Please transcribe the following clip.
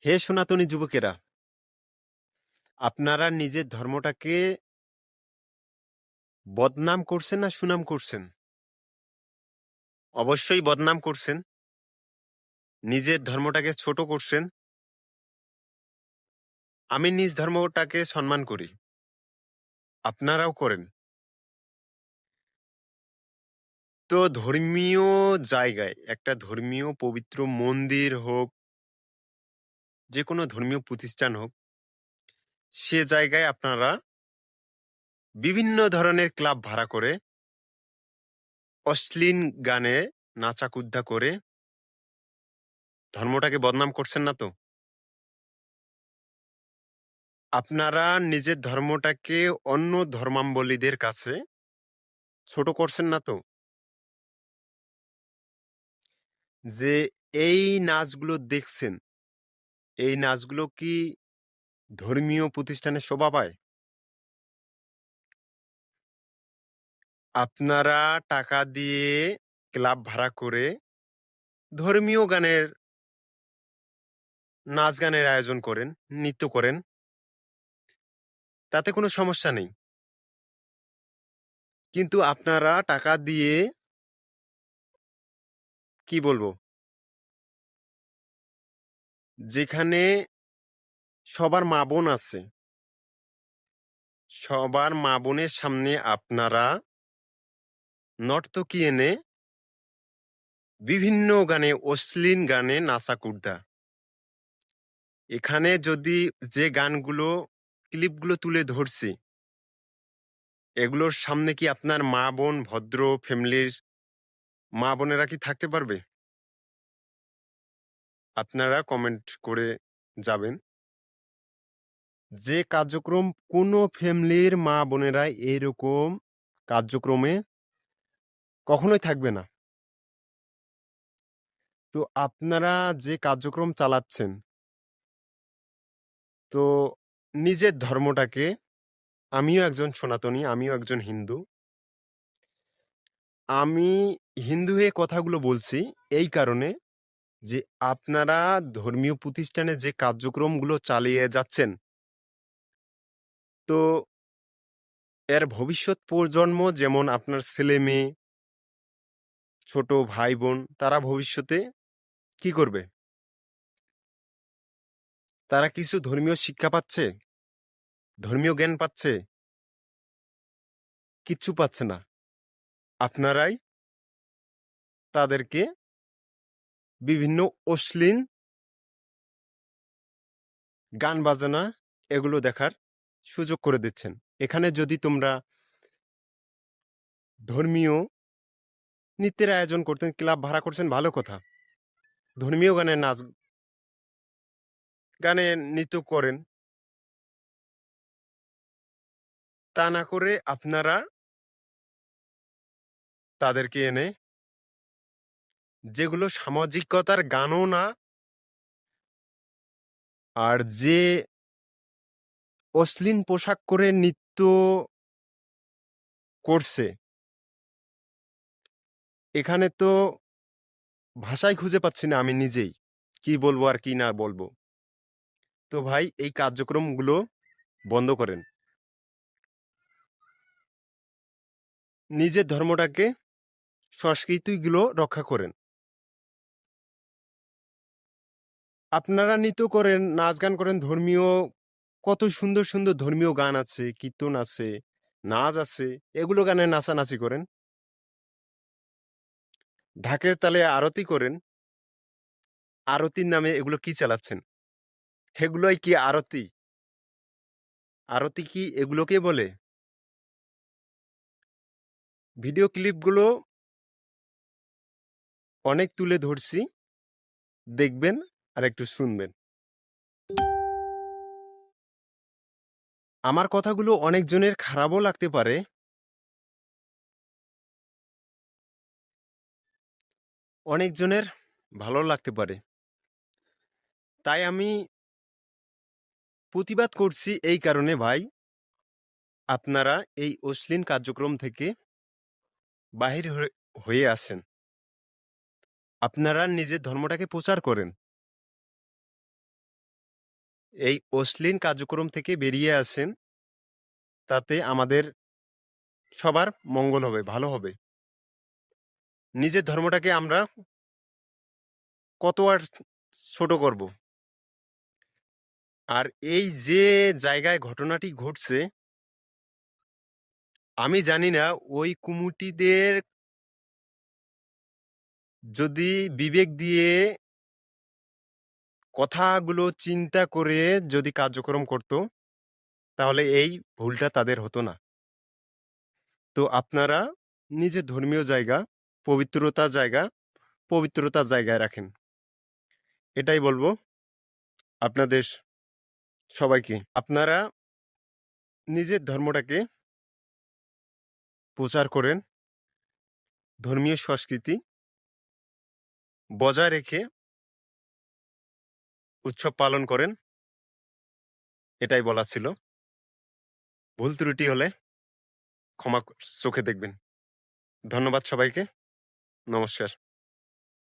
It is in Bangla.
হে সনাতনী যুবকেরা, আপনারা নিজের ধর্মটাকে বদনাম করছেন না সুনাম করছেন? অবশ্যই বদনাম করছেন। নিজের ধর্মটাকে ছোট করছেন। আমি নিজ ধর্মটাকে সম্মান করি, আপনারাও করেন। তো ধর্মীয় জায়গায়, একটা ধর্মীয় পবিত্র মন্দির হোক, যে কোনো ধর্মীয় প্রতিষ্ঠান হোক, সে জায়গায় আপনারা বিভিন্ন ধরনের ক্লাব ভাড়া করে অশ্লীল গানে নাচাকুদ্দা করে ধর্মটাকে বদনাম করছেন না তো? আপনারা নিজের ধর্মটাকে অন্য ধর্মাবলম্বীদের কাছে ছোট করছেন না তো? যে এই নাচগুলো দেখছেন, এই নাচগুলো কি ধর্মীয় প্রতিষ্ঠানে শোভা পায়? আপনারা টাকা দিয়ে ক্লাব ভাড়া করে ধর্মীয় গানের, নাচ গানের আয়োজন করেন, নৃত্য করেন, তাতে কোনো সমস্যা নেই। কিন্তু আপনারা টাকা দিয়ে, কি বলবো, যেখানে সবার মা বোন আছে, সবার মা বোনের সামনে আপনারা নর্তকী এনে বিভিন্ন গানে, অশ্লীল গানে নাচাকুদ্দা। এখানে যদি যে গানগুলো, ক্লিপগুলো তুলে ধরছি, এগুলোর সামনে কি আপনার মা বোন, ভদ্র ফ্যামিলির মা বোনেরা কি থাকতে পারবে? আপনারা কমেন্ট করে যাবেন যে কার্যক্রম কোনো ফ্যামিলির মা বোনেরা এরকম কার্যক্রমে কখনোই থাকবে না। তো আপনারা যে কার্যক্রম চালাচ্ছেন, তো নিজের ধর্মটাকে, আমিও একজন সনাতনী, আমিও একজন হিন্দু, আমি হিন্দু হয়ে কথাগুলো বলছি এই কারণে যে আপনারা ধর্মীয় প্রতিষ্ঠানে যে কার্যক্রমগুলো চালিয়ে যাচ্ছেন, তো এর ভবিষ্যৎ প্রজন্ম, যেমন আপনার ছেলে মেয়ে, ছোট ভাই বোন, তারা ভবিষ্যতে কি করবে? তারা কিছু ধর্মীয় শিক্ষা পাচ্ছে? ধর্মীয় জ্ঞান পাচ্ছে? কিচ্ছু পাচ্ছে না। আপনারাই তাদেরকে বিভিন্ন অশ্লীল গান বাজনা এগুলো দেখার সুযোগ করে দিচ্ছেন। এখানে যদি তোমরা ধর্মীয় নৃত্যের আয়োজন করতেন, ক্লাব ভাড়া করছেন, ভালো কথা। ধর্মীয় গানে নাচ গানে নৃত্য করেন। তা না করে আপনারা তাদেরকে এনে, যেগুলো সামাজিকতার গানও না, আর যে অশ্লীল পোশাক করে নৃত্য করছে, এখানে তো ভাষাই খুঁজে পাচ্ছি না আমি নিজেই, কি বলবো আর কি না বলবো। তো ভাই, এই কার্যক্রমগুলো বন্ধ করেন। নিজের ধর্মটাকে, সংস্কৃতিগুলো রক্ষা করেন। আপনারা নৃত্য করেন, নাচ গান করেন, ধর্মীয় কত সুন্দর সুন্দর ধর্মীয় গান আছে, কীর্তন আছে, নাচ আছে, এগুলো গানে নাচানাচি করেন। ঢাকের তালে আরতি করেন। আরতির নামে এগুলো কি চালাচ্ছেন? এগুলোই কি আরতি? আরতি কি এগুলোকে বলে? ভিডিও ক্লিপগুলো অনেক তুলে ধরছি, দেখবেন আর একটু শুনবেন। আমার কথাগুলো অনেকজনের খারাপও লাগতে পারে, অনেকজনের ভালো লাগতে পারে। তাই আমি প্রতিবাদ করছি এই কারণে ভাই, আপনারা এই অশ্লীল কার্যক্রম থেকে বাহির হয়ে আসেন। আপনারা নিজের ধর্মটাকে প্রচার করেন। এই অশ্লীল কার্যক্রম থেকে বেরিয়ে আসেন, তাতে আমাদের সবার মঙ্গল হবে, ভালো হবে। নিজের ধর্মটাকে আমরা কত আর ছোট করব? আর এই যে জায়গায় ঘটনাটি ঘটছে, আমি জানি না ওই কুমুটিদের যদি বিবেক দিয়ে কথাগুলো চিন্তা করে যদি কার্যক্রম করত, তাহলে এই ভুলটা তাদের হতো না। তো আপনারা নিজের ধর্মীয় জায়গা, পবিত্রতার জায়গায় রাখেন। এটাই বলবো আপনাদের সবাইকে। আপনারা নিজের ধর্মটাকে প্রচার করেন, ধর্মীয় সংস্কৃতি বজায় রেখে উৎসব পালন করেন। এটাই বলার ছিল। ভুল ত্রুটি হলে চোখে দেখবেন। ধন্যবাদ সবাইকে। নমস্কার।